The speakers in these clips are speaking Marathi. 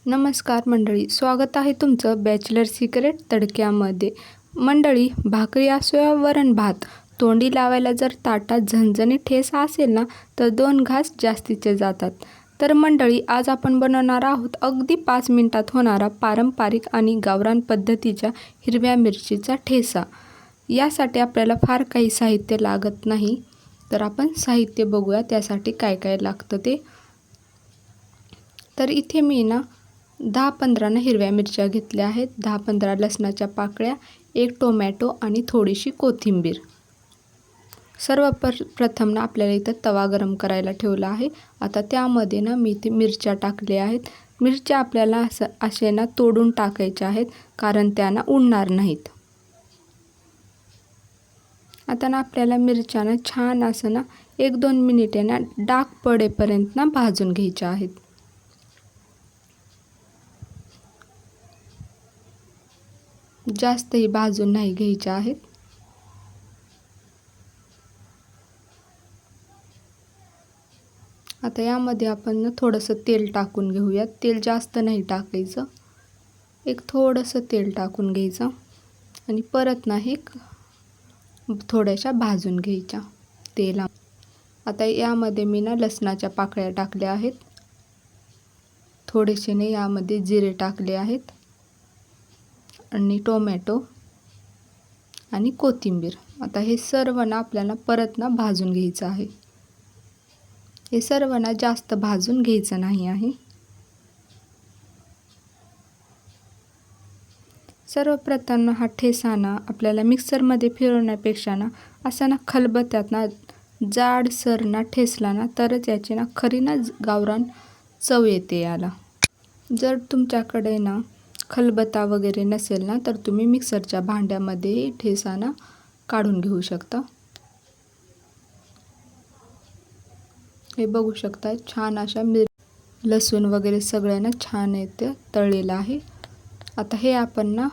नमस्कार मंडळी, स्वागत आहे तुमचं बॅचलर सिक्रेट तडक्यामध्ये. मंडळी, भाकरी असो या वरण भात, तोंडी लावायला जर ताटात झणझणीत ठेचा असेल ना तर 2 घास जास्तीचे जातात. तर मंडळी, आज आपण बनवणार आहोत अगदी 5 मिनिटात होणारा पारंपरिक आणि गावरान पद्धतीच्या हिरव्या मिरचीचा ठेचा. यासाठी आपल्याला फार काही साहित्य लागत नाही, तर आपण साहित्य बघूया त्यासाठी काय काय लागतं ते. तर इथे मी ना 10-15 हिरव्या मिरच्या घेतल्या आहेत, 10-15 लसणाच्या पाकळ्या, 1 टोमॅटो आणि थोडीशी कोथिंबीर. प्रथम ना आपल्याला इथं तवा गरम करायला ठेवला आहे. आता त्यामध्ये ना मी इथे मिरच्या टाकल्या आहेत. मिरच्या आपल्याला असे ना तोडून टाकायच्या आहेत, कारण त्या ना उडणार नाहीत. आता ना आपल्याला मिरच्या ना छान असं ना 1-2 मिनिटे ना डाग पडेपर्यंत ना भाजून घ्यायच्या आहेत. जास्तही भाजून नाही घ्यायच्या आहेत. आता यामध्ये आपण थोडंसं तेल टाकून घेऊयात. तेल जास्त नाही टाकायचं, एक थोडंसं तेल टाकून घ्यायचं आणि परत नाही थोड्याशा भाजून घ्यायच्या तेला. आता यामध्ये मी ना लसणाच्या पाकळ्या टाकल्या आहेत, थोडेसे ने यामध्ये जिरे टाकले आहेत आणि टोमॅटो आणि कोथिंबीर. आता हे सर्व ना आपल्याला परत ना भाजून घ्यायचं आहे. हे सर्व ना जास्त भाजून घ्यायचं नाही आहे. सर्वप्रथम हा ठेचा ना आपल्याला मिक्सरमध्ये फिरवण्यापेक्षा ना असा ना खलबत्त्यात ना जाडसर ना ठेचला ना तरच याची ना खरी ना गावरान चव येते याला. जर तुमच्याकडे ना खलबत्ता वगैरे नसेल ना तर तुम्ही मिक्सरच्या भांड्यामध्ये ठेचा ना काढून घेऊ शकता. हे बघू शकता, छान अशा लसूण वगैरे सगळ्यांना छान येते तळलेलं आहे. आता हे आपण ना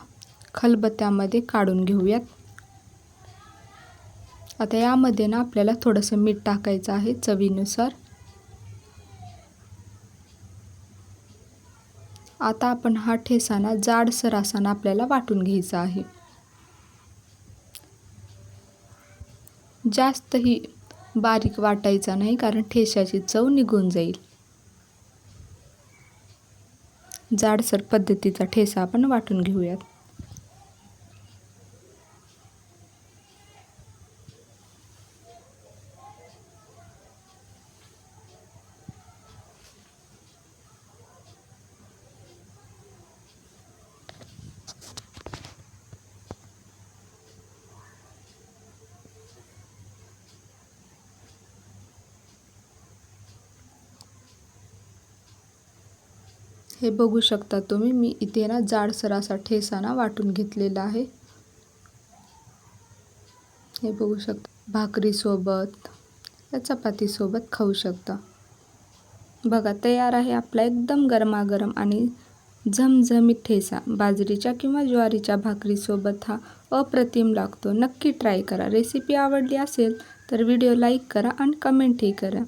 खलबत्त्यामध्ये काढून घेऊयात. आता यामध्ये ना आपल्याला थोडंसं मीठ टाकायचं आहे चवीनुसार. आता आपण हा ठेचा ना जाडसर असा ना आपल्याला वाटून घ्यायचा आहे. जास्तही बारीक वाटायचा नाही, कारण ठेच्याची चव निघून जाईल. जाडसर पद्धतीचा ठेचा आपण वाटून घेऊयात. हे बघू शकता तुम्ही, मी इथे ना जाडसर असा ठेचा ना वाटून घेतलेला आहे. हे बघू शकता, भाकरीसोबत या चपातीसोबत खाऊ शकता. बघा, तयार आहे आपला एकदम गरमागरम आणि झमझमीत ठेचा. बाजरीच्या किंवा ज्वारीच्या भाकरीसोबत हा अप्रतिम लागतो. नक्की ट्राय करा. रेसिपी आवडली असेल तर व्हिडिओ लाईक करा आणि कमेंटही करा.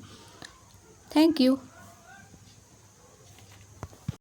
थँक्यू.